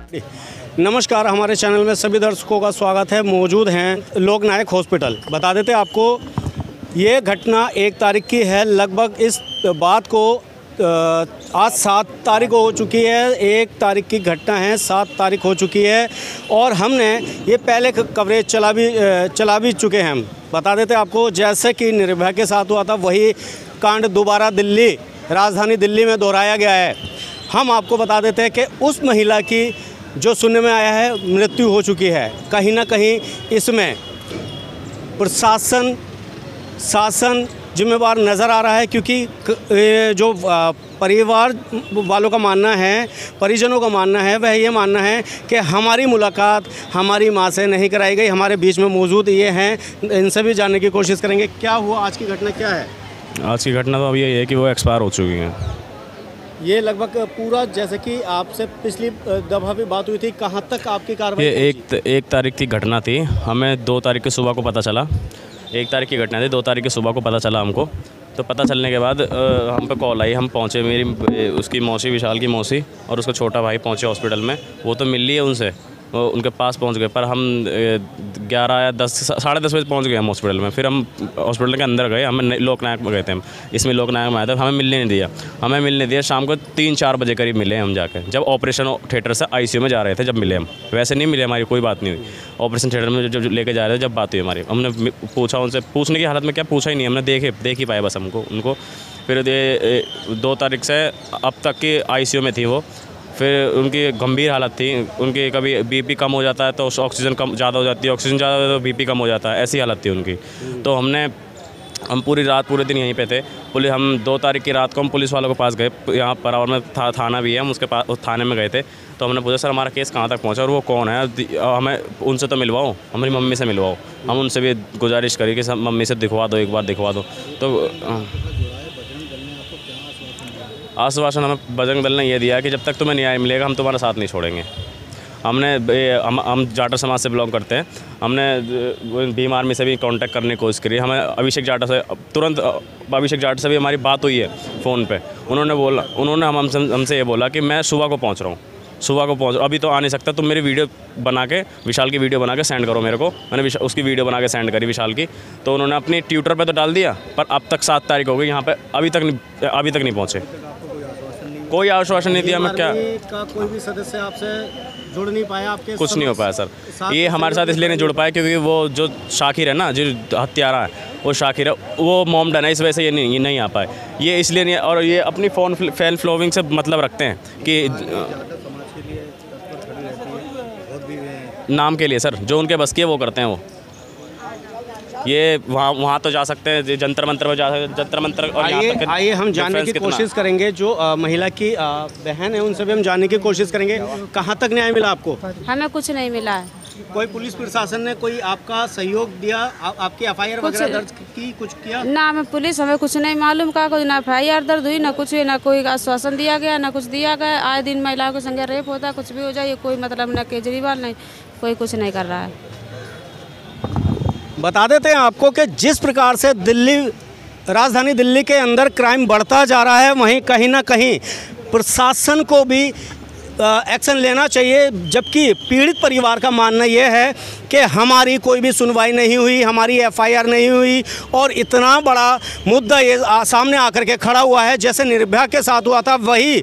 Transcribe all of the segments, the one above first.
नमस्कार, हमारे चैनल में सभी दर्शकों का स्वागत है। मौजूद हैं लोकनायक हॉस्पिटल। बता देते आपको, ये घटना 1 तारीख की है। लगभग इस बात को आज 7 तारीख हो चुकी है। 1 तारीख की घटना है, 7 तारीख हो चुकी है और हमने ये पहले कवरेज चला भी चुके हैं। हम बता देते आपको, जैसे कि निर्भया के साथ हुआ था वही कांड दोबारा राजधानी दिल्ली में दोहराया गया है। हम आपको बता देते हैं कि उस महिला की जो सुनने में आया है मृत्यु हो चुकी है। कहीं ना कहीं इसमें शासन जिम्मेवार नज़र आ रहा है, क्योंकि जो परिवार वालों का मानना है, परिजनों का मानना है, वह ये मानना है कि हमारी मुलाकात हमारी मां से नहीं कराई गई। हमारे बीच में मौजूद ये हैं, इनसे भी जानने की कोशिश करेंगे क्या हुआ, आज की घटना क्या है। आज की घटना तो अब ये है कि वो एक्सपायर हो चुकी हैं। ये लगभग पूरा, जैसे कि आपसे पिछली दफ़ा भी बात हुई थी, कहाँ तक आपकी कार्रवाई? ये एक तारीख की घटना थी। हमें 2 तारीख की सुबह को पता चला। 1 तारीख की घटना थी, 2 तारीख की सुबह को पता चला हमको। तो पता चलने के बाद हम पे कॉल आई, हम पहुँचे। उसकी मौसी, विशाल की मौसी और उसका छोटा भाई पहुँचे हॉस्पिटल में। वो तो मिल ली है उनसे, उनके पास पहुंच गए, पर हम 11 या 10 साढ़े 10 बजे पहुंच गए हम हॉस्पिटल में। फिर हम हॉस्पिटल के अंदर गए, हमें लोकनायक में गए थे हम, इसमें लोकनायक में आए थे। हमें मिलने नहीं दिया। शाम को 3-4 बजे करीब मिले हम जाकर, जब ऑपरेशन थिएटर से ICU में जा रहे थे, जब मिले हम। वैसे नहीं मिले, हमारी कोई बात नहीं हुई। ऑपरेशन थिएटर में जब लेके जा रहे थे, जब बात हुई हमारी, हमने पूछा उनसे, पूछने की हालत में क्या पूछा ही नहीं, हमने देख ही पाया बस उनको। फिर 2 तारीख से अब तक की ICU में थी वो। फिर उनकी गंभीर हालत थी, उनकी कभी BP कम हो जाता है तो ऑक्सीजन कम ज़्यादा हो जाती है, ऑक्सीजन ज़्यादा हो जाता है तो BP कम हो जाता है, ऐसी हालत थी उनकी। तो हम पूरे दिन यहीं पे थे। हम 2 तारीख की रात को हम पुलिस वालों के पास गए। यहाँ परावर में थाना भी है, हम उसके पास, उस थाने में गए थे। तो हमने पूछा, सर हमारा केस कहाँ तक पहुँचा और वो कौन है, हमें उनसे तो मिलवाओ, हमारी मम्मी से मिलवाओ। हम उनसे भी गुजारिश करी कि मम्मी से दिखवा दो, एक बार दिखवा दो। तो आश्वासन हमें बजरंग दल ने यह दिया कि जब तक तुम्हें न्याय मिलेगा हम तुम्हारा साथ नहीं छोड़ेंगे। हम जाटव समाज से बिलोंग करते हैं। हमने भीम आर्मी से भी कांटेक्ट करने की कोशिश करी। हमें अभिषेक जाट से भी हमारी बात हुई है फ़ोन पे। उन्होंने हमसे ये बोला कि मैं सुबह को पहुंच रहा हूँ, अभी तो आ नहीं सकता, तुम मेरी वीडियो बना के, विशाल की वीडियो बना के सेंड करो मेरे को। मैंने उसकी वीडियो बना के सेंड करी विशाल की। तो उन्होंने अपनी ट्विटर पे तो डाल दिया, पर अब तक 7 तारीख हो गई, यहाँ पे अभी तक नहीं पहुँचे। कोई आश्वासन नहीं दिया। मैं क्या का कोई भी सदस्य आपसे जुड़ नहीं पाया? आपके कुछ नहीं हो पाया सर। ये हमारे साथ इसलिए नहीं जुड़ पाया क्योंकि वो जो शाकिर है ना, जो हत्यारा है, वो शाकिर है, वो मॉम्ड है ना, इस वजह से ये नहीं आ पाए। ये इसलिए नहीं, और ये अपनी फैन फ्लोविंग से मतलब रखते हैं कि नाम के लिए सर, जो उनके बस की है वो करते हैं। वो ये वहाँ तो जा सकते हैं, जंतर मंतर में जा सकते हैं, जंतर मंतर। और आइए हम जानने की कोशिश करेंगे, जो महिला की बहन है उनसे भी हम जानने की कोशिश करेंगे। कहाँ तक न्याय मिला आपको? हमें कुछ नहीं मिला है। कोई पुलिस प्रशासन ने कोई आपका सहयोग दिया? आपकी FIR वगैरह दर्ज की, कुछ किया? ना हमें पुलिस, हमें कुछ नहीं मालूम का, कोई ना FIR दर्ज हुई, ना कुछ हुई, ना कोई आश्वासन दिया गया, ना कुछ दिया गया। आए दिन महिलाओं के संग रेप होता है, कुछ भी हो जाए, कोई मतलब, ना केजरीवाल नहीं, कोई कुछ नहीं कर रहा है। बता देते हैं आपको कि जिस प्रकार से राजधानी दिल्ली के अंदर क्राइम बढ़ता जा रहा है, वहीं कहीं ना कहीं प्रशासन को भी एक्शन लेना चाहिए। जबकि पीड़ित परिवार का मानना यह है कि हमारी कोई भी सुनवाई नहीं हुई, हमारी FIR नहीं हुई, और इतना बड़ा मुद्दा ये सामने आकर के खड़ा हुआ है, जैसे निर्भया के साथ हुआ था वही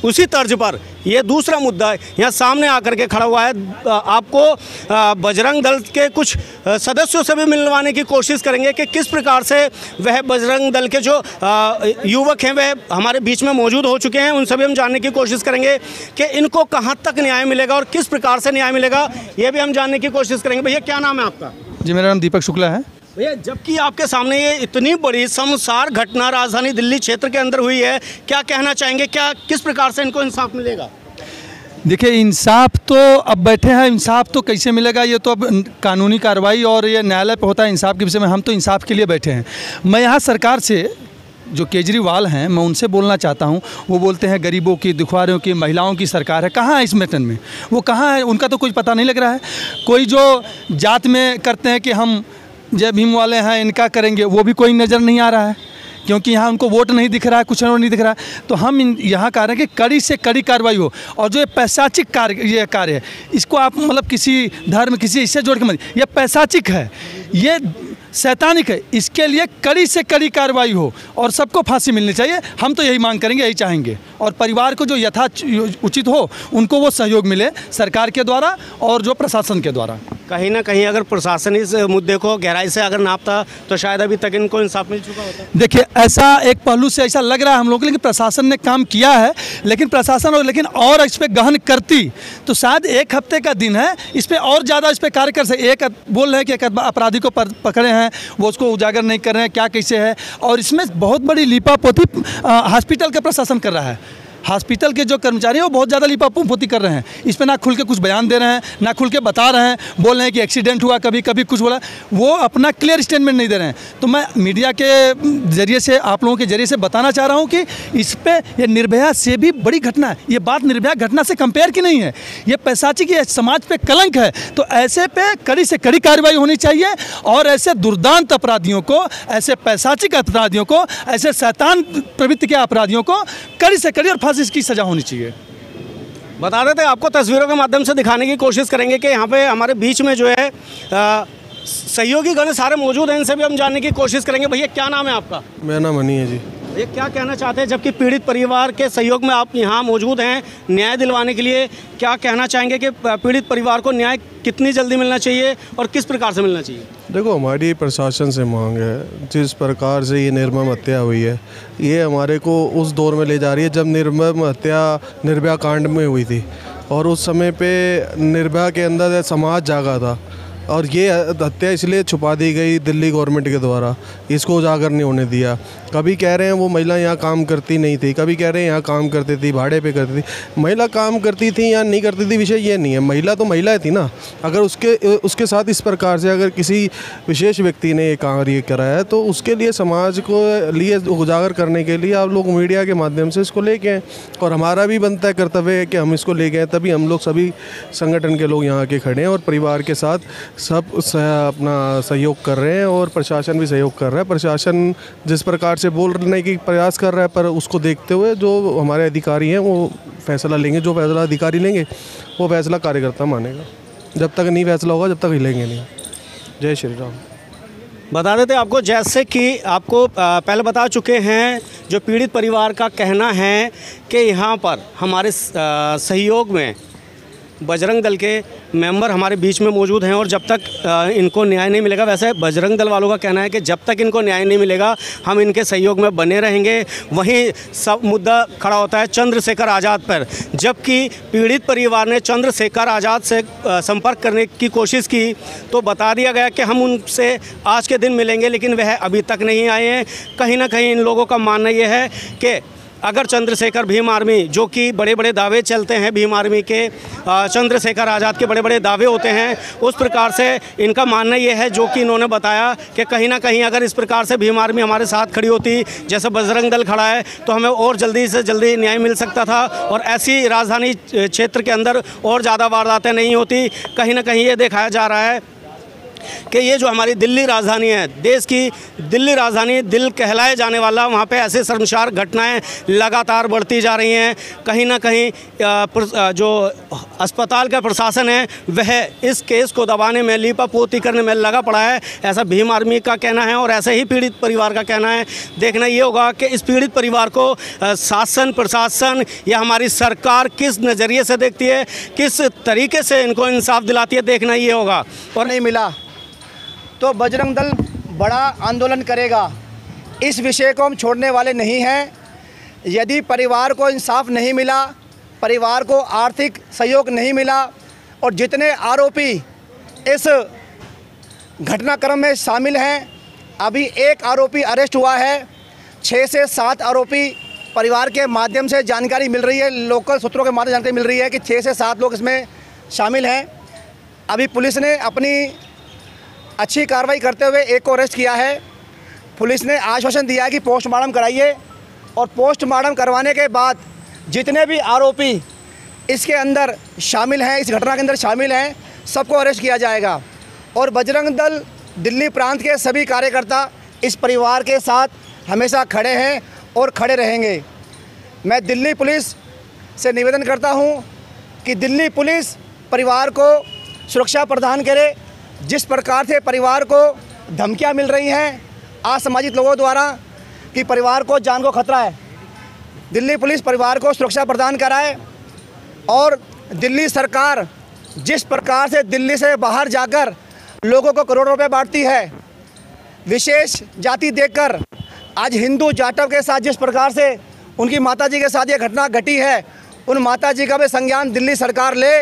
उसी तर्ज पर ये दूसरा मुद्दा यहाँ सामने आकर के खड़ा हुआ है। आपको बजरंग दल के कुछ सदस्यों से भी मिलवाने की कोशिश करेंगे कि किस प्रकार से वह बजरंग दल के जो युवक हैं वह हमारे बीच में मौजूद हो चुके हैं। उनसे भी हम जानने की कोशिश करेंगे कि इनको कहाँ तक न्याय मिलेगा और किस प्रकार से न्याय मिलेगा, ये भी हम जानने की कोशिश करेंगे। भैया क्या नाम है आपका? जी, मेरा नाम दीपक शुक्ला है। भैया, जबकि आपके सामने ये इतनी बड़ी शर्मसार घटना राजधानी दिल्ली क्षेत्र के अंदर हुई है, क्या कहना चाहेंगे? किस प्रकार से इनको इंसाफ मिलेगा? देखिए, इंसाफ तो अब बैठे हैं, इंसाफ तो कैसे मिलेगा, ये तो अब कानूनी कार्रवाई और ये न्यायालय पे होता है इंसाफ के विषय में। हम तो इंसाफ के लिए बैठे हैं। मैं यहाँ सरकार से, जो केजरीवाल हैं, मैं उनसे बोलना चाहता हूँ। वो बोलते हैं गरीबों की, दुखवारों की, महिलाओं की सरकार है। कहाँ है इस मैटर में? वो कहाँ है? उनका तो कुछ पता नहीं लग रहा है। कोई जो जात में करते हैं कि हम जय भीम वाले हैं, इनका करेंगे, वो भी कोई नज़र नहीं आ रहा है। क्योंकि यहाँ उनको वोट नहीं दिख रहा है, कुछ नहीं दिख रहा है। तो हम यहाँ कह रहे हैं कि कड़ी से कड़ी कार्रवाई हो। और जो ये पैशाचिक कार्य है, इसको आप मतलब किसी धर्म किसी इससे जोड़ के मत, ये पैशाचिक है, ये शैतानिक है, इसके लिए कड़ी से कड़ी कार्रवाई हो और सबको फांसी मिलनी चाहिए। हम तो यही मांग करेंगे, यही चाहेंगे। और परिवार को जो यथा उचित हो उनको वो सहयोग मिले सरकार के द्वारा और जो प्रशासन के द्वारा। कहीं ना कहीं अगर प्रशासन इस मुद्दे को गहराई से अगर नापता तो शायद अभी तक इनको इंसाफ मिल चुका होता। देखिए, ऐसा एक पहलू से ऐसा लग रहा है हम लोग को, लेकिन प्रशासन ने काम किया है, लेकिन प्रशासन और इस पर गहन करती तो शायद एक हफ्ते का दिन है, इस पर और ज़्यादा इस पर कार्य कर सकते। एक बोल रहे हैं कि एक अपराधी को पकड़े हैं, वो उसको उजागर नहीं कर रहे हैं, क्या कैसे है। और इसमें बहुत बड़ी लीपापोती हॉस्पिटल का प्रशासन कर रहा है। हॉस्पिटल के जो कर्मचारी हैं वो बहुत ज़्यादा लीपापोती कर रहे हैं। इस पर ना खुल के कुछ बयान दे रहे हैं, ना खुल के बता रहे हैं, बोल रहे हैं कि एक्सीडेंट हुआ, कभी कभी कुछ बोला, वो अपना क्लियर स्टेटमेंट नहीं दे रहे हैं। तो मैं मीडिया के जरिए से, आप लोगों के जरिए से बताना चाह रहा हूँ कि इस पर यह निर्भया से भी बड़ी घटना है। ये बात निर्भया घटना से कंपेयर की नहीं है, ये पैशाचिक, ये समाज पे कलंक है। तो ऐसे पे कड़ी से कड़ी कार्रवाई होनी चाहिए और ऐसे दुर्दांत अपराधियों को, ऐसे पैशाचिक अपराधियों को, ऐसे शैतान प्रवृत्ति के अपराधियों को कड़ी से कड़ी और फांसी की सजा होनी चाहिए। बता देते हैं, आपको तस्वीरों के माध्यम से दिखाने की कोशिश करेंगे कि यहाँ पे हमारे बीच में जो है सहयोगी गण सारे मौजूद हैं। इनसे भी हम जानने की कोशिश करेंगे। भैया, क्या नाम है आपका? मेरा नाम मनी है जी। ये क्या कहना चाहते हैं, जबकि पीड़ित परिवार के सहयोग में आप यहाँ मौजूद हैं न्याय दिलवाने के लिए, क्या कहना चाहेंगे कि पीड़ित परिवार को न्याय कितनी जल्दी मिलना चाहिए और किस प्रकार से मिलना चाहिए? देखो, हमारी प्रशासन से मांग है, जिस प्रकार से ये निर्मम हत्या हुई है, ये हमारे को उस दौर में ले जा रही है जब निर्मम हत्या निर्भया कांड में हुई थी। और उस समय पे निर्भया के अंदर समाज जागा था और ये हत्या इसलिए छुपा दी गई दिल्ली गवर्नमेंट के द्वारा, इसको उजागर नहीं होने दिया। कभी कह रहे हैं वो महिला यहाँ काम करती नहीं थी, कभी कह रहे हैं यहाँ काम करती थी, भाड़े पे करती थी। महिला काम करती थी या नहीं करती थी, विषय ये नहीं है। महिला तो महिला थी ना। अगर उसके साथ इस प्रकार से अगर किसी विशेष व्यक्ति ने ये कार्य करा है तो उसके लिए समाज को लिए उजागर करने के लिए आप लोग मीडिया के माध्यम से इसको लेके आए। और हमारा भी बनता है कर्तव्य है कि हम इसको ले गए, तभी हम लोग सभी संगठन के लोग यहाँ के खड़े हैं और परिवार के साथ सब अपना सहयोग कर रहे हैं और प्रशासन भी सहयोग कर रहा है। प्रशासन जिस प्रकार से बोलने की प्रयास कर रहा है, पर उसको देखते हुए जो हमारे अधिकारी हैं वो फैसला लेंगे। जो फैसला अधिकारी लेंगे वो फैसला कार्यकर्ता मानेगा। जब तक नहीं फैसला होगा जब तक हिलेंगे नहीं। जय श्री राम। बता देते आपको, जैसे कि आपको पहले बता चुके हैं, जो पीड़ित परिवार का कहना है कि यहाँ पर हमारे सहयोग में बजरंग दल के मेंबर हमारे बीच में मौजूद हैं और जब तक इनको न्याय नहीं मिलेगा, वैसे बजरंग दल वालों का कहना है कि जब तक इनको न्याय नहीं मिलेगा हम इनके सहयोग में बने रहेंगे। वहीं सब मुद्दा खड़ा होता है चंद्रशेखर आज़ाद पर, जबकि पीड़ित परिवार ने चंद्रशेखर आज़ाद से संपर्क करने की कोशिश की तो बता दिया गया कि हम उनसे आज के दिन मिलेंगे, लेकिन वह अभी तक नहीं आए हैं। कहीं ना कहीं इन लोगों का मानना यह है कि अगर चंद्रशेखर भीम आर्मी, जो कि बड़े बड़े दावे चलते हैं, भीम आर्मी के चंद्रशेखर आज़ाद के बड़े बड़े दावे होते हैं, उस प्रकार से इनका मानना ये है, जो कि इन्होंने बताया कि कहीं ना कहीं अगर इस प्रकार से भीम आर्मी हमारे साथ खड़ी होती, जैसे बजरंग दल खड़ा है, तो हमें और जल्दी से जल्दी न्याय मिल सकता था और ऐसी राजधानी क्षेत्र के अंदर और ज़्यादा वारदातें नहीं होती। कहीं ना कहीं ये दिखाया जा रहा है कि ये जो हमारी दिल्ली राजधानी है, देश की दिल्ली राजधानी, दिल कहलाए जाने वाला, वहाँ पे ऐसे शर्मसार घटनाएं लगातार बढ़ती जा रही हैं। कहीं ना कहीं जो अस्पताल का प्रशासन है वह इस केस को दबाने में, लीपापोती करने में लगा पड़ा है, ऐसा भीम आर्मी का कहना है और ऐसे ही पीड़ित परिवार का कहना है। देखना ये होगा कि इस पीड़ित परिवार को शासन, प्रशासन या हमारी सरकार किस नज़रिए से देखती है, किस तरीके से इनको इंसाफ दिलाती है, देखना ये होगा। और नहीं मिला तो बजरंग दल बड़ा आंदोलन करेगा। इस विषय को हम छोड़ने वाले नहीं हैं। यदि परिवार को इंसाफ नहीं मिला, परिवार को आर्थिक सहयोग नहीं मिला और जितने आरोपी इस घटनाक्रम में शामिल हैं, अभी एक आरोपी अरेस्ट हुआ है, 6 से 7 आरोपी परिवार के माध्यम से जानकारी मिल रही है, लोकल सूत्रों के माध्यम से जानकारी मिल रही है कि 6 से 7 लोग इसमें शामिल हैं। अभी पुलिस ने अपनी अच्छी कार्रवाई करते हुए एक को अरेस्ट किया है। पुलिस ने आश्वासन दिया है कि पोस्टमार्टम कराइए और पोस्टमार्टम करवाने के बाद जितने भी आरोपी इसके अंदर शामिल हैं, इस घटना के अंदर शामिल हैं, सबको अरेस्ट किया जाएगा। और बजरंग दल दिल्ली प्रांत के सभी कार्यकर्ता इस परिवार के साथ हमेशा खड़े हैं और खड़े रहेंगे। मैं दिल्ली पुलिस से निवेदन करता हूं कि दिल्ली पुलिस परिवार को सुरक्षा प्रदान करे। जिस प्रकार से परिवार को धमकियां मिल रही हैं असामाजिक लोगों द्वारा कि परिवार को जान को खतरा है, दिल्ली पुलिस परिवार को सुरक्षा प्रदान कराए। और दिल्ली सरकार जिस प्रकार से दिल्ली से बाहर जाकर लोगों को करोड़ों रुपए बांटती है, विशेष जाति देखकर आज हिंदू जाटव के साथ जिस प्रकार से उनकी माताजी के साथ ये घटना घटी है, उन माताजी का भी संज्ञान दिल्ली सरकार ले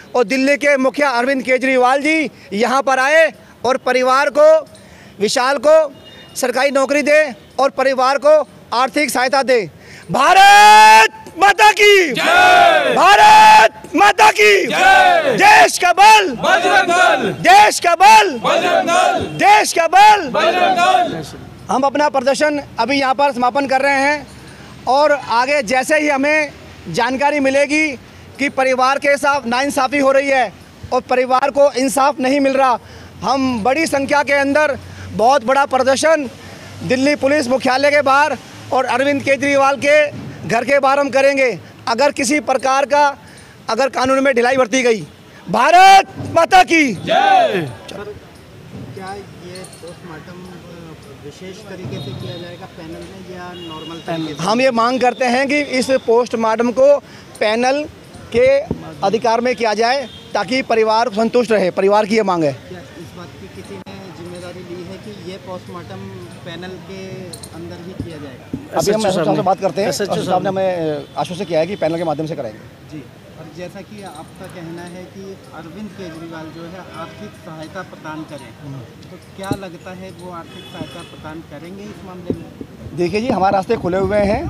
और दिल्ली के मुखिया अरविंद केजरीवाल जी यहाँ पर आए और परिवार को, विशाल को सरकारी नौकरी दे और परिवार को आर्थिक सहायता दे। भारत माता की जय! भारत माता की जय! देश का बल बजरंग दल! देश का बल बजरंग दल! देश का बल बजरंग दल! हम अपना प्रदर्शन अभी यहाँ पर समापन कर रहे हैं और आगे जैसे ही हमें जानकारी मिलेगी कि परिवार के साथ नाइंसाफ़ी हो रही है और परिवार को इंसाफ नहीं मिल रहा, हम बड़ी संख्या के अंदर बहुत बड़ा प्रदर्शन दिल्ली पुलिस मुख्यालय के बाहर और अरविंद केजरीवाल के घर के बाहर हम करेंगे। अगर किसी प्रकार का अगर कानून में ढिलाई बरती गई, भारत माता की जय! क्या ये पोस्टमार्टम विशेष तरीके से किया जाएगा पैनल में या नॉर्मल तरीके से? हम ये मांग करते हैं कि इस पोस्टमार्टम को पैनल के अधिकार में किया जाए ताकि परिवार संतुष्ट रहे। परिवार की ये मांग है। क्या इस बात की किसी ने जिम्मेदारी ली है कि ये पोस्टमार्टम पैनल के अंदर ही किया जाएगा? अभी हम एसएचओ साहब से बात करते हैं। एसएचओ साहब ने हमें आश्वासन किया है कि पैनल के माध्यम से कराएंगे। जी, और जैसा कि आपका कहना है कि अरविंद केजरीवाल जो है आर्थिक सहायता प्रदान करें, तो क्या लगता है वो आर्थिक सहायता प्रदान करेंगे इस मामले में? देखिए जी, हमारे रास्ते खुले हुए हैं।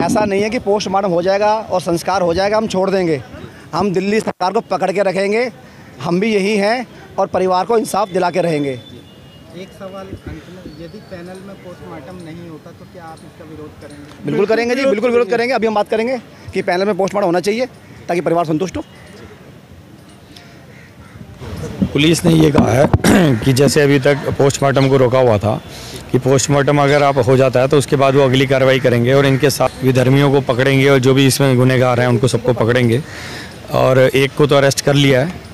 ऐसा नहीं है कि पोस्टमार्टम हो जाएगा और संस्कार हो जाएगा हम छोड़ देंगे। हम दिल्ली सरकार को पकड़ के रखेंगे, हम भी यही हैं और परिवार को इंसाफ दिला के रहेंगे। एक सवाल अंत में, यदि पैनल में पोस्टमार्टम नहीं होता तो क्या आप इसका विरोध करेंगे? बिल्कुल करेंगे जी, बिल्कुल विरोध करेंगे। अभी हम बात करेंगे कि पैनल में पोस्टमार्टम होना चाहिए ताकि परिवार संतुष्ट हो। पुलिस ने ये कहा है कि जैसे अभी तक पोस्टमार्टम को रोका हुआ था कि पोस्टमार्टम अगर आप हो जाता है तो उसके बाद वो अगली कार्रवाई करेंगे और इनके साथ विधर्मियों को पकड़ेंगे और जो भी इसमें गुनहगार हैं उनको सबको पकड़ेंगे। और एक को तो अरेस्ट कर लिया है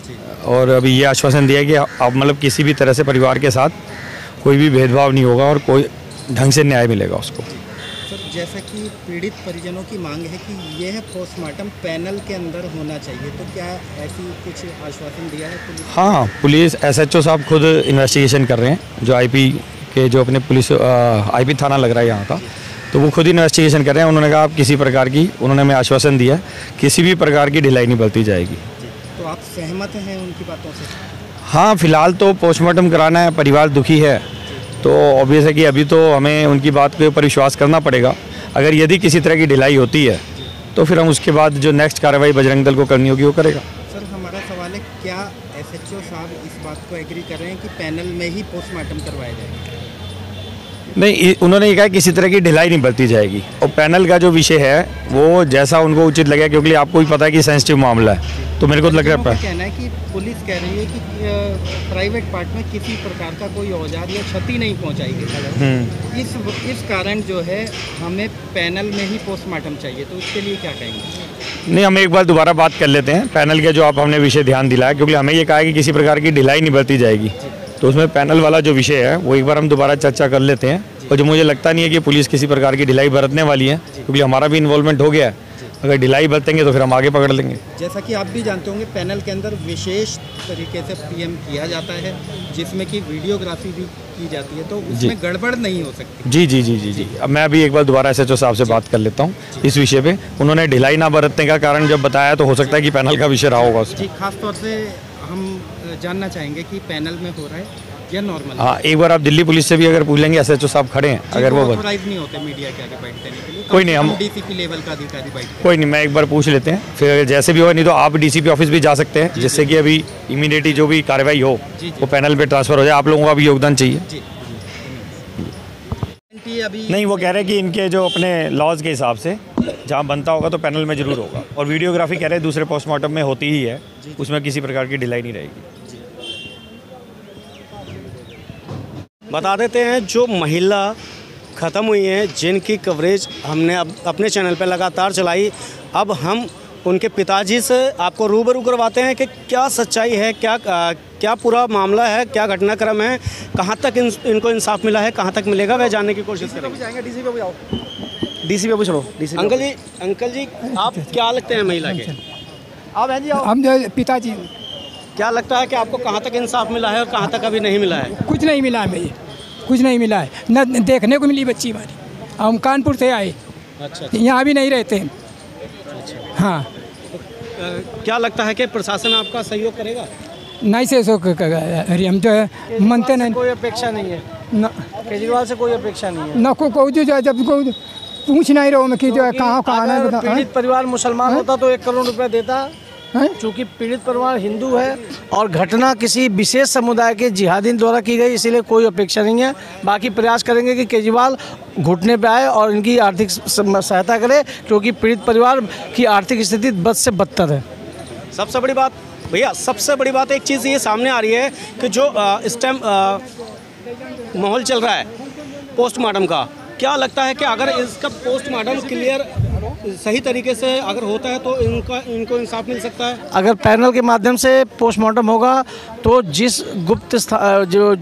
और अभी ये आश्वासन दिया है कि आप मतलब किसी भी तरह से परिवार के साथ कोई भी भेदभाव नहीं होगा और कोई ढंग से न्याय मिलेगा उसको। सर, जैसा कि पीड़ित परिजनों की मांग है कि यह पोस्टमार्टम पैनल के अंदर होना चाहिए, तो क्या ऐसी कुछ आश्वासन दिया है पुलिस? हाँ, पुलिस एसएचओ साहब खुद इन्वेस्टिगेशन कर रहे हैं, जो आईपी के जो अपने पुलिस आईपी थाना लग रहा है यहाँ का, तो वो खुद इन्वेस्टिगेशन कर रहे हैं। उन्होंने कहा आप किसी प्रकार की, उन्होंने हमें आश्वासन दिया किसी भी प्रकार की ढिलाई नहीं बरती जाएगी। तो आप सहमत हैं उनकी बातों से? हाँ, फिलहाल तो पोस्टमार्टम कराना है, परिवार दुखी है, तो ऑब्वियस है कि अभी तो हमें उनकी बात के ऊपर विश्वास करना पड़ेगा। अगर यदि किसी तरह की ढिलाई होती है तो फिर हम उसके बाद जो नेक्स्ट कार्रवाई बजरंग दल को करनी होगी वो करेगा। सर, हमारा सवाल है, क्या एसएचओ साहब इस बात को एग्री कर रहे हैं कि पैनल में ही पोस्टमार्टम करवाया जाए? नहीं, उन्होंने ये कहा किसी तरह की ढिलाई नहीं बरती जाएगी और पैनल का जो विषय है वो जैसा उनको उचित लगे, क्योंकि आपको भी पता है कि सेंसिटिव मामला है, तो मेरे को लग रहा है कहना है कि पुलिस कह रही है कि प्राइवेट पार्ट में किसी प्रकार का कोई औजार या क्षति नहीं पहुंचाएगी। इस कारण जो है हमें पैनल में ही पोस्टमार्टम चाहिए, तो उसके लिए क्या कहेंगे? नहीं, हम एक बार दोबारा बात कर लेते हैं पैनल के, जो आप हमने विषय ध्यान दिलाया, क्योंकि हमें ये कहा है कि किसी प्रकार की ढिलाई नहीं बरती जाएगी, तो उसमें पैनल वाला जो विषय है वो एक बार हम दोबारा चर्चा कर लेते हैं। और जो मुझे लगता नहीं है कि पुलिस किसी प्रकार की ढिलाई बरतने वाली है, क्योंकि हमारा भी इन्वॉल्वमेंट हो गया है। अगर ढिलाई बरतेंगे तो फिर हम आगे पकड़ लेंगे। जैसा कि आप भी जानते होंगे, पैनल के अंदर विशेष तरीके से पीएम किया जाता है, जिसमें कि वीडियोग्राफी भी की जाती है, तो उसमें गड़बड़ नहीं हो सकती। जी जी जी जी जी अब मैं अभी एक बार दोबारा एसएचओ साहब से बात कर लेता हूँ इस विषय पे। उन्होंने ढिलाई ना बरतने का कारण जब बताया तो हो सकता है कि पैनल का विषय रहा होगा उसमें। जी, खासतौर से हम जानना चाहेंगे कि पैनल में हो रहा है या नॉर्मल? हाँ, एक बार आप दिल्ली पुलिस से भी अगर पूछ लेंगे, एसएचओ साहब खड़े हैं, अगर वो ऑथराइज नहीं होते मीडिया के आगे बैठ देने के लिए, कोई नहीं, हम डीसीपी लेवल का अधिकारी बैठ, कोई नहीं, मैं एक बार पूछ लेते हैं, फिर जैसे भी हो, नहीं तो आप डीसीपी ऑफिस भी जा सकते हैं, जिससे कि अभी इमीडिएटली जो भी कार्रवाई हो वो पैनल पे ट्रांसफर हो जाए। आप लोगों का भी योगदान चाहिए। अभी नहीं, वो कह रहे हैं कि इनके जो अपने लॉज के हिसाब से जहाँ बनता होगा तो पैनल में जरूर होगा, और वीडियोग्राफी कह रहे हैं दूसरे पोस्टमार्टम में होती ही है, उसमें किसी प्रकार की ढिलाई नहीं रहेगी। बता देते हैं, जो महिला ख़त्म हुई हैं, जिनकी कवरेज हमने अब अपने चैनल पर लगातार चलाई। अब हम उनके पिताजी से आपको रूबरू करवाते हैं कि क्या सच्चाई है, क्या पूरा मामला है, क्या घटनाक्रम है, कहाँ तक इनको इंसाफ मिला है, कहाँ तक मिलेगा, वह जानने की कोशिश करेंगे। डीसी पे पूछो। अंकल जी आप क्या लगते हैं महिला के? आओ बहन जी आओ। हम जो पिताजी, क्या लगता है कि आपको कहाँ तक इंसाफ मिला है और कहाँ तक अभी नहीं मिला है? कुछ नहीं मिला हमें, कुछ नहीं मिला है, न देखने को मिली बच्ची हमारी। हम कानपुर से आए, अच्छा, यहाँ भी नहीं रहते हैं। हाँ, क्या लगता है कि प्रशासन आपका सहयोग करेगा? नहीं से सो अरे हम जो है मानते नहीं। कोई अपेक्षा नहीं है न केजरीवाल से, कोई अपेक्षा नहीं है। न को जो है, जब को पूछ नहीं रहो मैं कि जो है कहाँ अगर नहीं बता। पीड़ित परिवार मुसलमान होता तो 1 करोड़ रुपए देता। हैं? चूँकि पीड़ित परिवार हिंदू है और घटना किसी विशेष समुदाय के जिहादीन द्वारा की गई, इसीलिए कोई अपेक्षा नहीं है। बाकी प्रयास करेंगे कि केजरीवाल घुटने पे आए और इनकी आर्थिक सहायता करे, क्योंकि पीड़ित परिवार की आर्थिक स्थिति बद से बदतर है। सबसे बड़ी बात भैया, सबसे बड़ी बात एक चीज़ ये सामने आ रही है कि जो इस टाइम माहौल चल रहा है पोस्टमार्टम का, क्या लगता है कि अगर इसका पोस्टमार्टम क्लियर सही तरीके से अगर होता है तो इनको इंसाफ मिल सकता है? अगर पैनल के माध्यम से पोस्टमार्टम होगा तो जिस गुप्त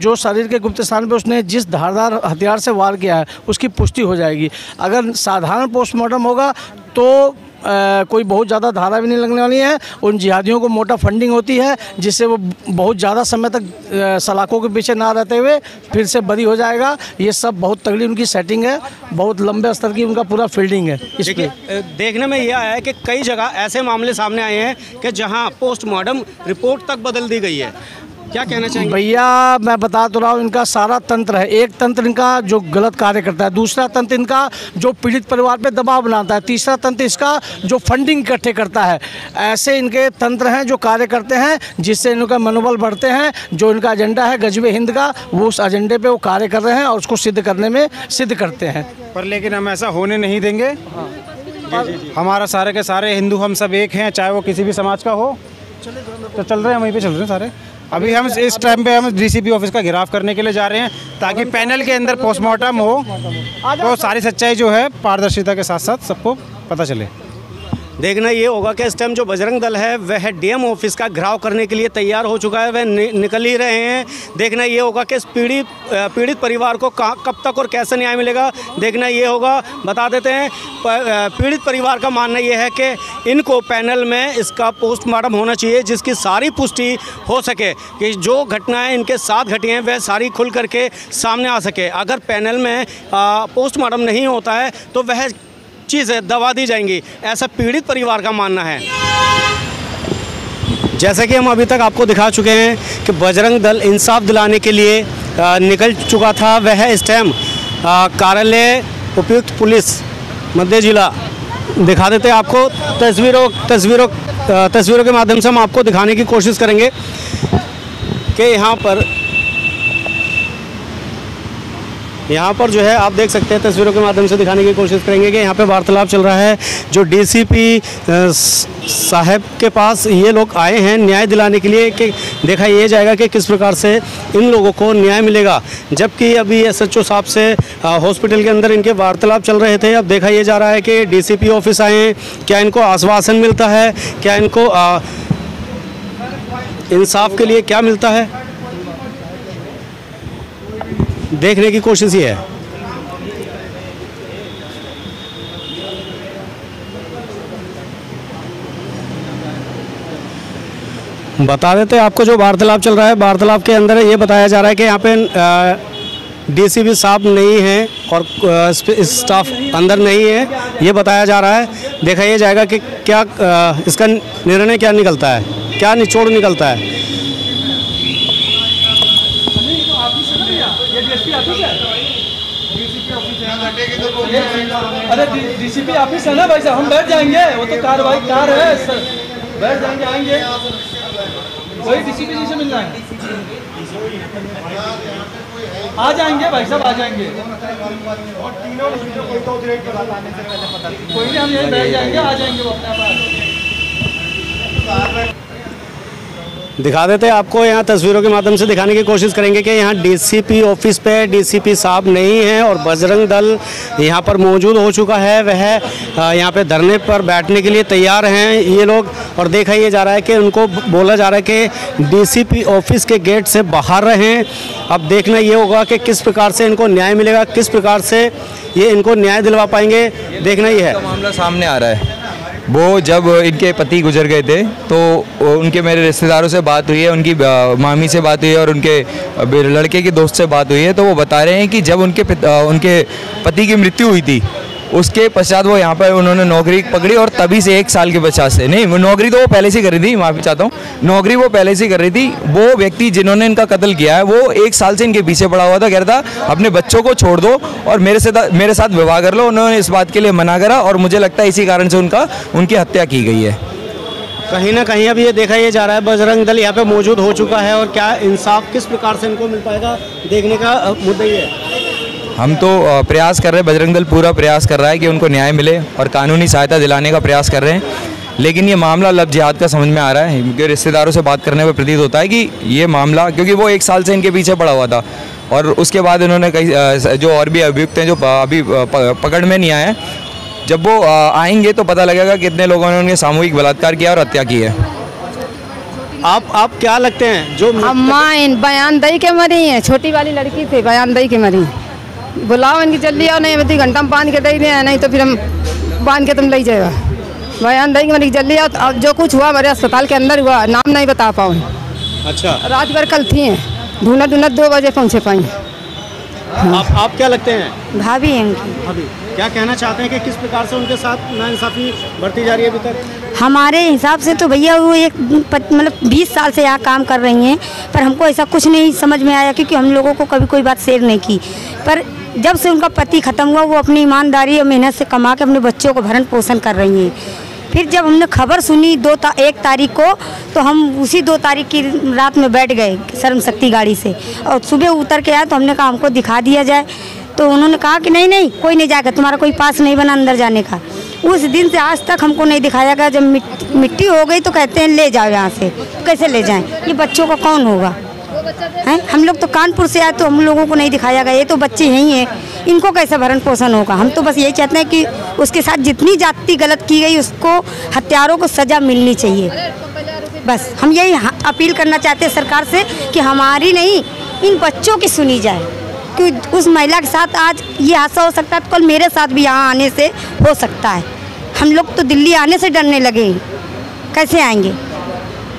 जो शरीर के गुप्त स्थान पे उसने जिस धारदार हथियार से वार किया है उसकी पुष्टि हो जाएगी। अगर साधारण पोस्टमार्टम होगा तो कोई बहुत ज़्यादा धारा भी नहीं लगने वाली है। उन जिहादियों को मोटा फंडिंग होती है, जिससे वो बहुत ज़्यादा समय तक सलाखों के पीछे ना रहते हुए फिर से बरी हो जाएगा। ये सब बहुत तगड़ी उनकी सेटिंग है, बहुत लंबे स्तर की उनका पूरा फील्डिंग है। इसलिए देखने में यह आया है कि कई जगह ऐसे मामले सामने आए हैं कि जहाँ पोस्टमार्टम रिपोर्ट तक बदल दी गई है। क्या कहना चाहेंगे? भैया मैं बता तो रहा हूँ, इनका सारा तंत्र है। एक तंत्र इनका जो गलत कार्य करता है, दूसरा तंत्र इनका जो पीड़ित परिवार पे दबाव बनाता है, तीसरा तंत्र इसका जो फंडिंग इकट्ठे करता है। ऐसे इनके तंत्र हैं जो कार्य करते हैं, जिससे इनका मनोबल बढ़ते हैं। जो इनका एजेंडा है गजबे हिंद का, वो उस एजेंडे पे वो कार्य कर रहे हैं और उसको सिद्ध करने में सिद्ध करते हैं। पर लेकिन हम ऐसा होने नहीं देंगे। हमारा सारे के सारे हिंदू हम सब एक हैं, चाहे वो किसी भी समाज का हो। तो चल रहे हैं, वहीं पे चल रहे हैं सारे। अभी हम इस टाइम पे हम डीसीपी ऑफिस का घेराव करने के लिए जा रहे हैं, ताकि पैनल के अंदर पोस्टमार्टम हो तो सारी सच्चाई जो है पारदर्शिता के साथ साथ सबको पता चले। देखना ये होगा कि इस टाइम जो बजरंग दल है वह डीएम ऑफिस का घेराव करने के लिए तैयार हो चुका है, वह निकल ही रहे हैं। देखना ये होगा कि इस पीड़ित परिवार को कब तक और कैसे न्याय मिलेगा, देखना ये होगा। बता देते हैं पीड़ित परिवार का मानना ये है कि इनको पैनल में इसका पोस्टमार्टम होना चाहिए, जिसकी सारी पुष्टि हो सके कि जो घटनाएं इनके साथ घटी हैं वह सारी खुल करके सामने आ सके। अगर पैनल में पोस्टमार्टम नहीं होता है तो वह चीज़ें दबा दी जाएंगी, ऐसा पीड़ित परिवार का मानना है। जैसे कि हम अभी तक आपको दिखा चुके हैं कि बजरंग दल इंसाफ दिलाने के लिए निकल चुका था। वह इस टाइम कार्यालय उपायुक्त पुलिस मध्य जिला दिखा देते हैं आपको। तस्वीरों के माध्यम से हम आपको दिखाने की कोशिश करेंगे कि यहाँ पर जो है आप देख सकते हैं, तस्वीरों के माध्यम से दिखाने की कोशिश करेंगे कि यहाँ पे वार्तालाप चल रहा है। जो डीसीपी साहब के पास ये लोग आए हैं न्याय दिलाने के लिए कि देखा ये जाएगा कि किस प्रकार से इन लोगों को न्याय मिलेगा। जबकि अभी एसएचओ साहब से हॉस्पिटल के अंदर इनके वार्तालाप चल रहे थे। अब देखा ये जा रहा है कि डीसीपी ऑफिस आए हैं, क्या इनको आश्वासन मिलता है, क्या इनको इंसाफ के लिए क्या मिलता है, देखने की कोशिश ही है। बता देते हैं आपको जो वार्तालाप चल रहा है। वार्तालाप के अंदर ये बताया जा रहा है कि यहाँ पे डीसीपी साहब नहीं हैं और स्टाफ अंदर नहीं है, ये बताया जा रहा है। देखा ये जाएगा कि क्या इसका निर्णय क्या निकलता है, क्या निचोड़ निकलता है। अरे डीसीपी ऑफिस है ना भाई साहब, हम बैठ जाएंगे, वो तो कार्रवाई कार है सर, बैठ जाएंगे, आएंगे वही डीसीपी जी से मिलना है। आ जाएंगे भाई साहब, आ जाएंगे, कोई नहीं, हम यही बैठ जाएंगे, आ जाएंगे वो अपने आप। दिखा देते हैं आपको, यहाँ तस्वीरों के माध्यम से दिखाने की कोशिश करेंगे कि यहाँ डीसीपी ऑफिस पे डीसीपी साहब नहीं हैं और बजरंग दल यहाँ पर मौजूद हो चुका है। वह यहाँ पे धरने पर बैठने के लिए तैयार हैं ये लोग। और देखा ये जा रहा है कि उनको बोला जा रहा है कि डीसीपी ऑफिस के गेट से बाहर रहें। अब देखना ये होगा कि किस प्रकार से इनको न्याय मिलेगा, किस प्रकार से ये इनको न्याय दिलवा पाएंगे, देखना ही है। मामला सामने आ रहा है। वो जब इनके पति गुजर गए थे तो उनके मेरे रिश्तेदारों से बात हुई है, उनकी मामी से बात हुई है और उनके लड़के के दोस्त से बात हुई है। तो वो बता रहे हैं कि जब उनके पति की मृत्यु हुई थी उसके पश्चात वो यहाँ पर उन्होंने नौकरी पकड़ी और तभी से 1 साल के पश्चात से नहीं, वो नौकरी तो वो पहले से कर रही थी, माफ़ी चाहता हूँ, नौकरी वो पहले से कर रही थी। वो व्यक्ति जिन्होंने इनका कत्ल किया है वो 1 साल से इनके पीछे पड़ा हुआ था, कह रहा था अपने बच्चों को छोड़ दो और मेरे साथ विवाह कर लो। उन्होंने इस बात के लिए मना करा और मुझे लगता है इसी कारण से उनकी हत्या की गई है। कहीं ना कहीं अब ये देखा ये जा रहा है बजरंग दल यहाँ पे मौजूद हो चुका है और क्या इंसाफ किस प्रकार से इनको मिल पाएगा, देखने का मुद्दा ही है। हम तो प्रयास कर रहे हैं, बजरंग दल पूरा प्रयास कर रहा है कि उनको न्याय मिले और कानूनी सहायता दिलाने का प्रयास कर रहे हैं। लेकिन ये मामला लब जिहाद का समझ में आ रहा है, क्योंकि रिश्तेदारों से बात करने पर प्रतीत होता है कि ये मामला, क्योंकि वो 1 साल से इनके पीछे पड़ा हुआ था और उसके बाद इन्होंने कई जो और भी अभियुक्त हैं जो अभी पकड़ में नहीं आए हैं, जब वो आएंगे तो पता लगेगा कितने लोगों ने उनके सामूहिक बलात्कार किया और हत्या की है। आप क्या लगते हैं जो अम्मा बयानदही के मरी है, छोटी वाली लड़की थी बयानदही के मरी, बुलाओ इनकी जल्दी आओ, नहीं बती घंटा में बांध के दे दें, नहीं तो फिर हम बांध के तुम ले जाएगा। बयानदही के मरी जल्दी आओ, जो कुछ हुआ मेरे अस्पताल के अंदर हुआ, नाम नहीं बता पाऊँ। अच्छा, रात भर कल थी ढूंढा 2 बजे पहुँचे पाई। आप क्या लगते हैं? भाभी हैं उनकी। भाभी क्या कहना चाहते हैं कि किस प्रकार से उनके साथ नाइंसाफी बढ़ती जा रही है अभी तक? हमारे हिसाब से तो भैया वो एक मतलब 20 साल से यहाँ काम कर रही हैं, पर हमको ऐसा कुछ नहीं समझ में आया क्योंकि हम लोगों को कभी कोई बात शेयर नहीं की। पर जब से उनका पति ख़त्म हुआ वो अपनी ईमानदारी और मेहनत से कमा के अपने बच्चों को भरण पोषण कर रही हैं। फिर जब हमने खबर सुनी 1 तारीख को, तो हम उसी 2 तारीख की रात में बैठ गए शर्म शक्ति गाड़ी से और सुबह उतर के आए तो हमने कहा हमको दिखा दिया जाए। तो उन्होंने कहा कि नहीं कोई नहीं जाएगा, तुम्हारा कोई पास नहीं बना अंदर जाने का। उस दिन से आज तक हमको नहीं दिखाया गया। जब मिट्टी हो गई तो कहते हैं ले जाओ यहाँ से, कैसे ले जाएं? ये बच्चों का कौन होगा? हैं हम लोग तो कानपुर से आए तो हम लोगों को नहीं दिखाया गया, ये तो बच्चे यहीं हैं, इनको कैसे भरण पोषण होगा? हम तो बस यही चाहते हैं कि उसके साथ जितनी जाति गलत की गई उसको हत्यारों को सज़ा मिलनी चाहिए। बस हम यही अपील करना चाहते हैं सरकार से कि हमारी नहीं इन बच्चों की सुनी जाए, कि उस महिला के साथ आज ये हादसा हो सकता है तो कल मेरे साथ भी यहाँ आने से हो सकता है। हम लोग तो दिल्ली आने से डरने लगे, कैसे आएंगे?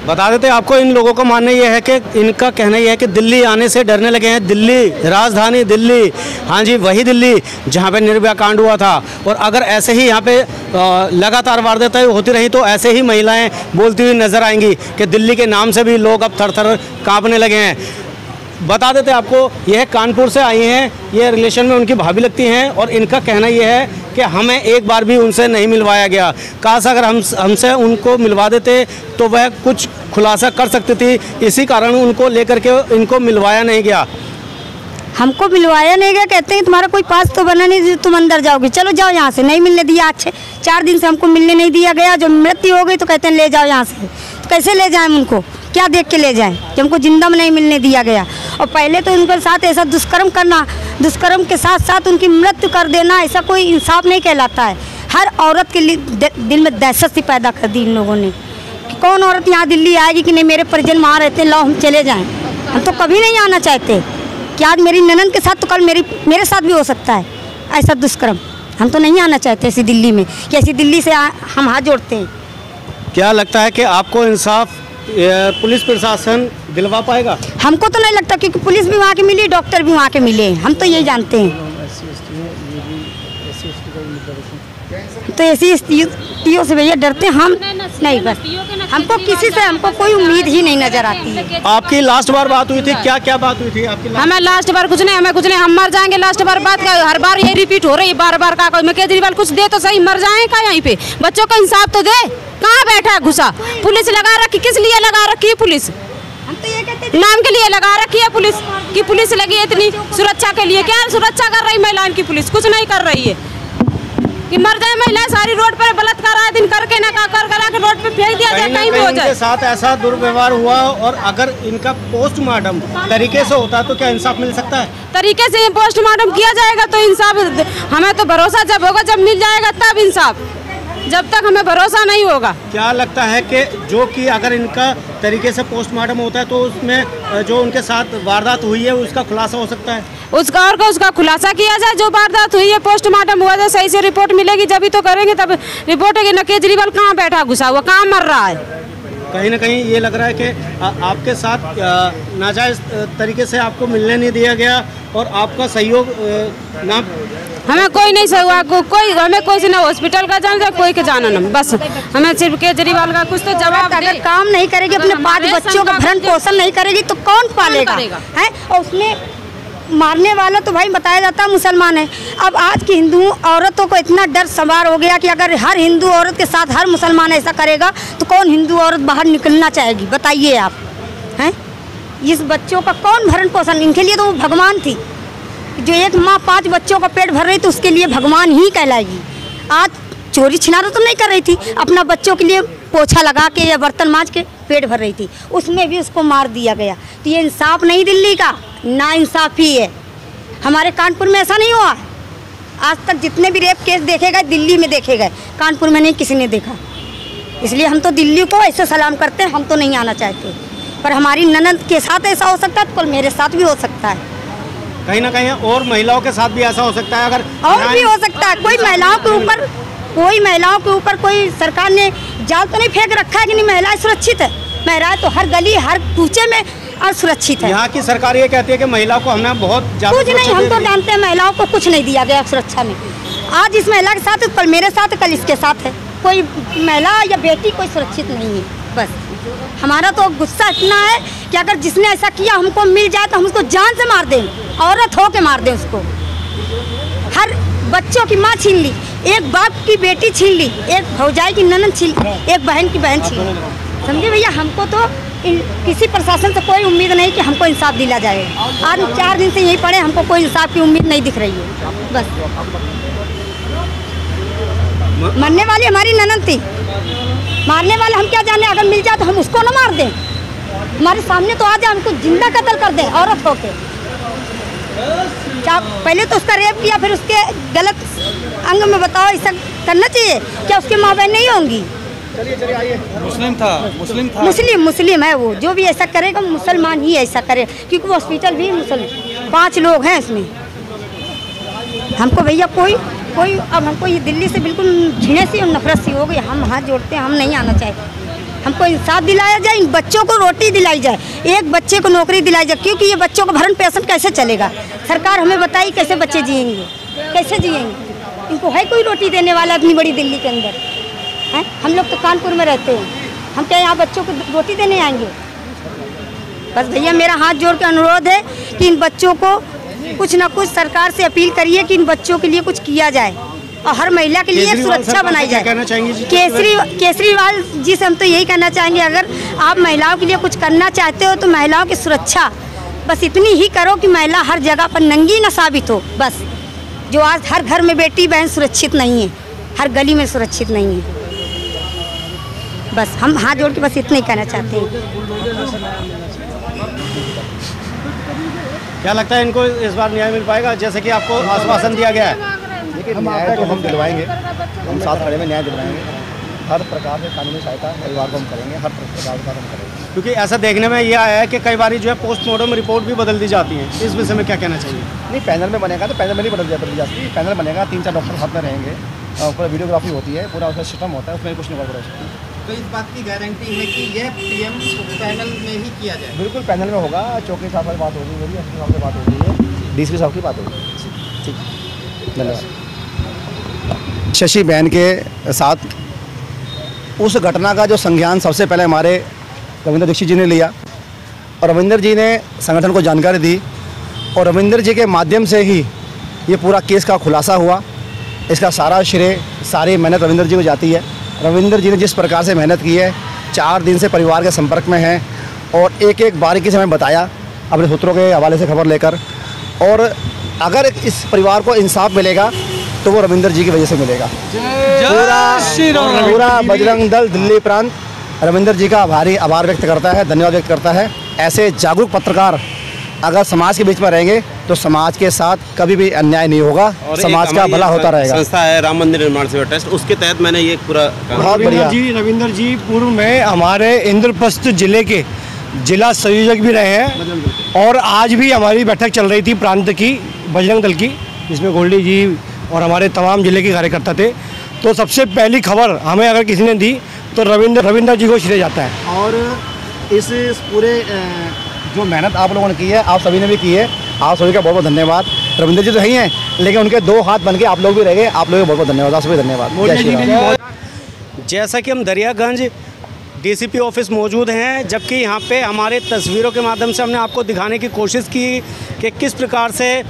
बता देते हैं आपको, इन लोगों का मानना ये है कि इनका कहना ये है कि दिल्ली आने से डरने लगे हैं। दिल्ली, राजधानी दिल्ली, हाँ जी वही दिल्ली जहाँ पे निर्भया कांड हुआ था। और अगर ऐसे ही यहाँ पे लगातार वारदातें होती रही तो ऐसे ही महिलाएं बोलती हुई नज़र आएंगी कि दिल्ली के नाम से भी लोग अब थर-थर काँपने लगे हैं। बता देते आपको, यह कानपुर से आई हैं, ये रिलेशन में उनकी भाभी लगती हैं और इनका कहना यह है कि हमें एक बार भी उनसे नहीं मिलवाया गया। काश अगर हमसे उनको मिलवा देते तो वह कुछ खुलासा कर सकती थी, इसी कारण उनको लेकर के इनको मिलवाया नहीं गया। हमको मिलवाया नहीं गया, कहते हैं तुम्हारा कोई पास तो बना नहीं, तुम अंदर जाओगे, चलो जाओ यहाँ से। नहीं मिलने दिया, अच्छे 4 दिन से हमको मिलने नहीं दिया गया। जो मृत्यु हो गई तो कहते हैं ले जाओ यहाँ से। तो कैसे ले जाएं उनको, क्या देख के ले जाएं जब हमको जिंदा में नहीं मिलने दिया गया? और पहले तो उनके साथ ऐसा दुष्कर्म करना, दुष्कर्म के साथ साथ उनकी मृत्यु कर देना, ऐसा कोई इंसाफ नहीं कहलाता है। हर औरत के लिए दिल में दहशत सी पैदा कर दी इन लोगों ने कि कौन औरत यहाँ दिल्ली आएगी कि नहीं मेरे परिजन वहाँ रहते हैं, लाओ हम चले जाएँ। हम तो कभी नहीं आना चाहते कि आज मेरी ननद के साथ तो कल मेरे साथ भी हो सकता है ऐसा दुष्कर्म। हम तो नहीं आना चाहते ऐसी दिल्ली में, कि ऐसी दिल्ली से हम हाथ जोड़ते हैं। क्या लगता है कि आपको इंसाफ पुलिस प्रशासन दिलवा पाएगा? हमको तो नहीं लगता, क्योंकि पुलिस भी वहाँ के मिली, डॉक्टर भी वहाँ के मिले, हम तो यही जानते हैं। तो ऐसी स्थितियों से भैया डरते हैं हम नहीं, बस हमको किसी से हमको कोई उम्मीद ही नहीं नजर आती है। आपकी लास्ट बार बात हुई थी, क्या बात हुई थी आपकी? हमें लास्ट बार कुछ नहीं, हमें कुछ नहीं, हम मर जाएंगे। लास्ट बार बात का हर बार ये रिपीट हो रही है, बार का मैं केजरीवाल कुछ दे तो सही, मर जाए का यहीं पे, बच्चों का इंसाफ तो दे। कहाँ बैठा है घुसा? पुलिस लगा रखी, किस लिए लगा रखी है पुलिस? हम तो ये कहते नाम के लिए लगा रखी है पुलिस, कि पुलिस लगी है इतनी सुरक्षा के लिए। क्या सुरक्षा कर रही महिलाओं की पुलिस? कुछ नहीं कर रही है। कि मर जाए महिलाएं सारी रोड पर, बलात्कार आए दिन करके ना कर करा के रोड पे फेंक दिया जाए, कहीं भी हो जाए। इनके साथ ऐसा दुर्व्यवहार हुआ और अगर इनका पोस्टमार्टम तरीके से होता तो क्या इंसाफ मिल सकता है? तरीके से पोस्टमार्टम किया जाएगा तो इंसाफ, हमें तो भरोसा जब होगा, जब मिल जाएगा तब इंसाफ, जब तक हमें भरोसा नहीं होगा। क्या लगता है कि जो कि अगर इनका तरीके से पोस्टमार्टम होता है तो उसमें जो उनके साथ वारदात हुई है उसका खुलासा हो सकता है? उसका खुलासा किया जाए, जो वारदात हुई है पोस्टमार्टम हुआ जाए, सही से रिपोर्ट मिलेगी जब ही तो करेंगे, तब रिपोर्ट है कि न केजरीवाल कहाँ बैठा घुसा हुआ, कहाँ मर रहा है। कहीं ना कहीं ये लग रहा है कि आपके साथ नाजायज़ तरीके से आपको मिलने नहीं दिया गया और आपका सहयोग ना, हमें कोई नहीं सहयोग, हमें कोई से ना हॉस्पिटल का जाना, कोई के जाना ना, बस हमें सिर्फ केजरीवाल का कुछ तो जवाब। अगर काम नहीं करेगी, अपने 5 बच्चों का भरण पोषण नहीं करेगी तो कौन पालेगा है? और उसमें मारने वाला तो भाई बताया जाता है मुसलमान है। अब आज की हिंदू औरतों को इतना डर सवार हो गया कि अगर हर हिंदू औरत के साथ हर मुसलमान ऐसा करेगा तो कौन हिंदू औरत बाहर निकलना चाहेगी? बताइए आप हैं? इस बच्चों का कौन भरण पोषण? इनके लिए तो वो भगवान थी। जो एक माँ 5 बच्चों का पेट भर रही थी उसके लिए भगवान ही कहलाएगी। आज चोरी छिनारा तो नहीं कर रही थी, अपना बच्चों के लिए पोछा लगा के या बर्तन मांज के पेट भर रही थी, उसमें भी उसको मार दिया गया। तो ये इंसाफ नहीं दिल्ली का, ना इंसाफी है। हमारे कानपुर में ऐसा नहीं हुआ। आज तक जितने भी रेप केस देखे गए दिल्ली में देखे गए, कानपुर में नहीं किसी ने देखा। इसलिए हम तो दिल्ली को ऐसे सलाम करते हैं, हम तो नहीं आना चाहते। पर हमारी ननद के साथ ऐसा हो सकता है तो कल मेरे साथ भी हो सकता है। कहीं ना कहीं और महिलाओं के साथ भी ऐसा हो सकता है। अगर और भी हो सकता है। कोई महिलाओं के ऊपर कोई सरकार ने जाल तो नहीं फेंक रखा है कि नहीं महिलाएं सुरक्षित है? महिलाएं तो हर गली हर कूचे में और सुरक्षित है। यहाँ की सरकार ये कहती है कि महिलाओं को हमने बहुत ज्यादा कुछ नहीं, हम तो जानते हैं महिलाओं को कुछ नहीं दिया गया सुरक्षा में। आज इस महिला के साथ, कल मेरे साथ, कल इसके साथ है। कोई महिला या बेटी कोई सुरक्षित नहीं है। बस हमारा तो गुस्सा इतना है कि अगर जिसने ऐसा किया हमको मिल जाए तो हम उसको जान से मार दें, औरत हो के मार दें उसको। हर बच्चों की माँ छीन ली, एक बाप की बेटी छीन ली, एक भौजाई की ननद छीन ली, एक बहन की बहन छीन ली। समझे भैया? हमको तो किसी प्रशासन से कोई उम्मीद नहीं कि हमको इंसाफ दिला जाएगा। आज 4 दिन से यही पड़े, हमको कोई इंसाफ की उम्मीद नहीं दिख रही है। बस मरने वाली हमारी ननद थी, मारने वाले हम क्या जाने? अगर मिल जाए तो हम उसको ना मार दें? हमारे सामने तो आ जाए, हमको जिंदा कत्ल कर दें औरत होके। क्या पहले तो उसका रेप किया, फिर उसके गलत अंग में बताओ, ऐसा करना चाहिए क्या? उसके माँ बहन नहीं होंगी? चलिए आइए। मुस्लिम है वो। जो भी ऐसा करेगा मुसलमान ही ऐसा करे, क्योंकि वो हॉस्पिटल भी मुसलमान 5 लोग हैं इसमें। हमको भैया कोई अब हमको ये दिल्ली से बिल्कुल घृणा सी और नफरत सी हो गई। हम हाथ जोड़ते हैं, हम नहीं आना चाहते। हमको इंसाफ दिलाया जाए, इन बच्चों को रोटी दिलाई जाए, एक बच्चे को नौकरी दिलाई जाए, क्योंकि ये बच्चों का भरण पोषण कैसे चलेगा? सरकार हमें बताइए कैसे बच्चे जिएंगे, कैसे जिएंगे? इनको है कोई रोटी देने वाला इतनी बड़ी दिल्ली के अंदर है? हम लोग तो कानपुर में रहते हैं, हम क्या यहाँ बच्चों को रोटी देने आएंगे? बस भैया मेरा हाथ जोड़ के अनुरोध है कि इन बच्चों को कुछ ना कुछ सरकार से अपील करिए कि इन बच्चों के लिए कुछ किया जाए और हर महिला के लिए सुरक्षा बनाई जाए। केजरीवाल जी से हम तो यही कहना चाहेंगे, अगर आप महिलाओं के लिए कुछ करना चाहते हो तो महिलाओं की सुरक्षा बस इतनी ही करो कि महिला हर जगह पर नंगी न साबित हो। बस जो आज हर घर में बेटी बहन सुरक्षित नहीं है, हर गली में सुरक्षित नहीं है। बस हम हाथ जोड़ के बस इतना ही कहना चाहते हैं। क्या लगता है इनको इस बार न्याय मिल पाएगा, जैसे कि आपको आश्वासन दिया गया है? देखिए न्याय तो हम दिलवाएंगे, हम साथ खड़े में न्याय दिलवाएंगे। हर प्रकार से कानूनी सहायता परिवार को हम करेंगे, हर प्रकार का हम करेंगे। क्योंकि ऐसा देखने में ये आया है कि कई बार जो है पोस्टमार्टम रिपोर्ट भी बदल दी जाती है, इस विषय में क्या कहना चाहिए? नहीं, पैनल में बनेगा तो पैनल में नहीं बदल जाती। पैनल बनेगा, 3-4 डॉक्टर साथ में रहेंगे, पूरा वीडियोग्राफी होती है, पूरा उसका सिस्टम होता है, उसमें कुछ नहीं गड़बड़ हो सकती। तो इस बात की गारंटी है कि यह पीएम पैनल में ही किया जाए? बिल्कुल पैनल में होगा। चौकी साहब से बात होगी, मेरी एसपी साहब से बात होगी, डीसीपी साहब की बात होगी। ठीक, धन्यवाद। शशि बहन के साथ उस घटना का जो संज्ञान सबसे पहले हमारे रविंद्र दीक्षित जी ने लिया और रविंद्र जी ने संगठन को जानकारी दी और रविंद्र जी के माध्यम से ही ये पूरा केस का खुलासा हुआ। इसका सारा श्रेय, सारी मेहनत रविंद्र जी को जाती है। रविंद्र जी ने जिस प्रकार से मेहनत की है, 4 दिन से परिवार के संपर्क में हैं और एक एक बारीकी से हमें बताया अपने सूत्रों के हवाले से खबर लेकर। और अगर इस परिवार को इंसाफ मिलेगा तो वो रविंदर जी की वजह से मिलेगा। पूरा बजरंग दल दिल्ली प्रांत रविंदर जी का आभार व्यक्त करता है, धन्यवाद व्यक्त करता है। ऐसे जागरूक पत्रकार अगर समाज के बीच में रहेंगे तो समाज के साथ कभी भी अन्याय नहीं होगा, समाज का भला होता रहेगा। संस्था है राम मंदिर निर्माण सेवा ट्रस्ट, उसके तहत मैंने ये पूरा रविंदर जी पूर्व में हमारे इंद्रप्रस्थ जिले के जिला संयोजक भी रहे हैं और आज भी हमारी बैठक चल रही थी प्रांत की बजरंग दल की, जिसमें गोल्डी जी और हमारे तमाम जिले के कार्यकर्ता थे। तो सबसे पहली खबर हमें अगर किसी ने दी तो रविंदर जी को श्रेय जाता है। और इस पूरे जो मेहनत आप लोगों ने की है, आप सभी ने भी की है, आप सभी का बहुत बहुत धन्यवाद। रविंदर जी तो ही हैं लेकिन उनके दो हाथ बन के आप लोग भी रह गए, आप लोगों को बहुत बहुत धन्यवाद, आप सभी धन्यवाद। जैसा कि हम दरियागंज डीसीपी ऑफिस मौजूद हैं, जबकि यहाँ पे हमारे तस्वीरों के माध्यम से हमने आपको दिखाने की कोशिश की कि किस प्रकार से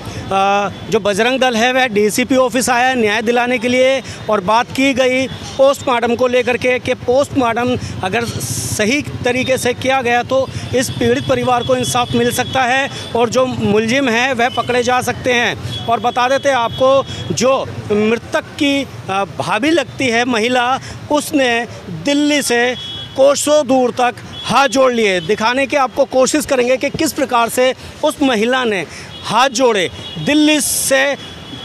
जो बजरंग दल है वह डीसीपी ऑफिस आया है न्याय दिलाने के लिए, और बात की गई पोस्टमार्टम को लेकर के कि पोस्टमार्टम अगर सही तरीके से किया गया तो इस पीड़ित परिवार को इंसाफ मिल सकता है और जो मुलजिम हैं वह पकड़े जा सकते हैं। और बता देते हैं आपको, जो मृतक की भाभी लगती है महिला, उसने दिल्ली से कोसों दूर तक हाथ जोड़ लिए। दिखाने की आपको कोशिश करेंगे कि किस प्रकार से उस महिला ने हाथ जोड़े, दिल्ली से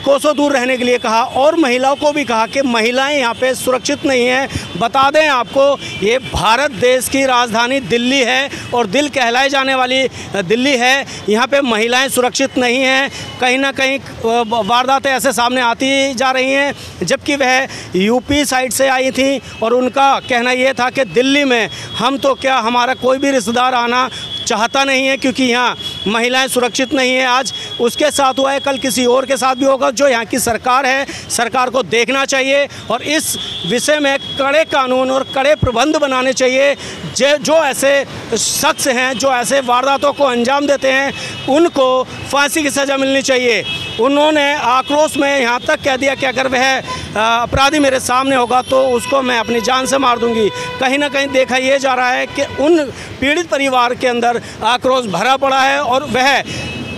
कोसों दूर रहने के लिए कहा और महिलाओं को भी कहा कि महिलाएं यहाँ पे सुरक्षित नहीं हैं। बता दें आपको, ये भारत देश की राजधानी दिल्ली है और दिल कहलाई जाने वाली दिल्ली है, यहाँ पे महिलाएं सुरक्षित नहीं हैं। कहीं ना कहीं वारदातें ऐसे सामने आती जा रही हैं, जबकि वह यूपी साइड से आई थी और उनका कहना ये था कि दिल्ली में हम तो क्या, हमारा कोई भी रिश्तेदार आना चाहता नहीं है क्योंकि यहाँ महिलाएं सुरक्षित नहीं है। आज उसके साथ हुआ है, कल किसी और के साथ भी होगा। जो यहाँ की सरकार है, सरकार को देखना चाहिए और इस विषय में कड़े कानून और कड़े प्रबंध बनाने चाहिए। जो ऐसे शख्स हैं, जो ऐसे वारदातों को अंजाम देते हैं, उनको फांसी की सज़ा मिलनी चाहिए। उन्होंने आक्रोश में यहाँ तक कह दिया कि अगर वह अपराधी मेरे सामने होगा तो उसको मैं अपनी जान से मार दूंगी। कहीं ना कहीं देखा यह जा रहा है कि उन पीड़ित परिवार के अंदर आक्रोश भरा पड़ा है और वह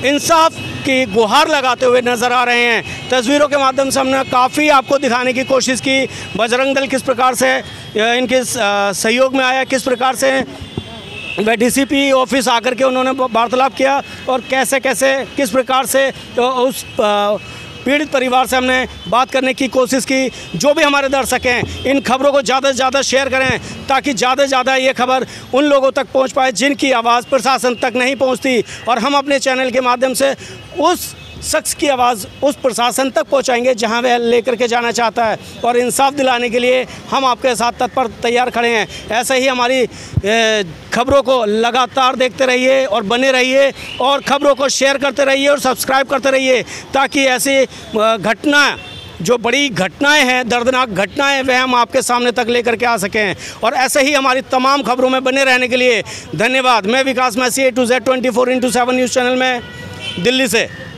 इंसाफ की गुहार लगाते हुए नज़र आ रहे हैं। तस्वीरों के माध्यम से हमने काफ़ी आपको दिखाने की कोशिश की बजरंग दल किस प्रकार से इनके सहयोग में आया, किस प्रकार से वह डीसीपी ऑफिस आकर के उन्होंने वार्तालाप किया और कैसे कैसे किस प्रकार से उस पीड़ित परिवार से हमने बात करने की कोशिश की। जो भी हमारे दर्शक हैं, इन खबरों को ज़्यादा से ज़्यादा शेयर करें ताकि ज़्यादा से ज़्यादा ये खबर उन लोगों तक पहुंच पाए जिनकी आवाज़ प्रशासन तक नहीं पहुंचती। और हम अपने चैनल के माध्यम से उस शख्स की आवाज़ उस प्रशासन तक पहुंचाएंगे जहां वह लेकर के जाना चाहता है और इंसाफ दिलाने के लिए हम आपके साथ तत्पर तैयार खड़े हैं। ऐसे ही हमारी खबरों को लगातार देखते रहिए और बने रहिए और खबरों को शेयर करते रहिए और सब्सक्राइब करते रहिए ताकि ऐसी घटना, जो बड़ी घटनाएं हैं, दर्दनाक घटनाएं, वह हम आपके सामने तक लेकर के आ सकें। और ऐसे ही हमारी तमाम खबरों में बने रहने के लिए धन्यवाद। मैं Vikas Massey A to Z 24x7 news channel में दिल्ली से।